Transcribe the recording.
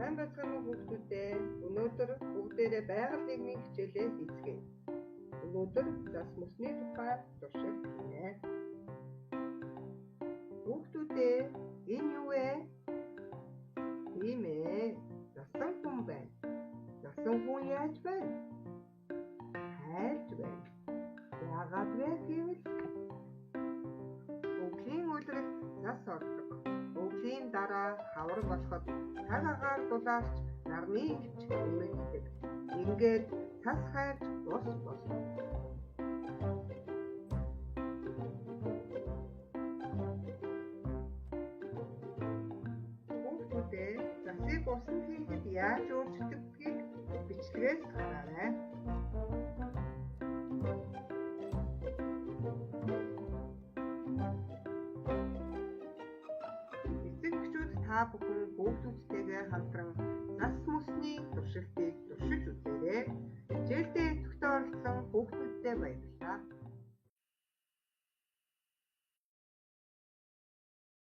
Сайн байцгаана уу хүүхдүүдээ. Өнөөдөр бүгдээрээ байгаль нийгмийн хичээлээ хийцгээе. Өнөөдөр зас мөсний тухай туршилт хийнэ. Хүүхдүүдээ энэ юу вэ? Тийм ээ. Насан хүн байна. Насан хүн яаж байна? Хайрж байна. Яагаад вэ гэвэл өвлийн үлрэлт зас ордог. Өвлийн дараа хавар болоход цаг агаар дулаарч нарны өвч нэмэгддэг. Ингээд цас хайрч бос болно. Хүүхдүүдээ засыг усан хийхэд яаж өөрчлөгдөхийг бичлэгээс хараарай. Та бүхэн хүүхдүүдтэйгээ хамтран зас мөсний туршилтыг туршиж үзээрэй. Хичээлдээ идэвхтэй оролцсон хүүхдүүдтэй баярлалаа.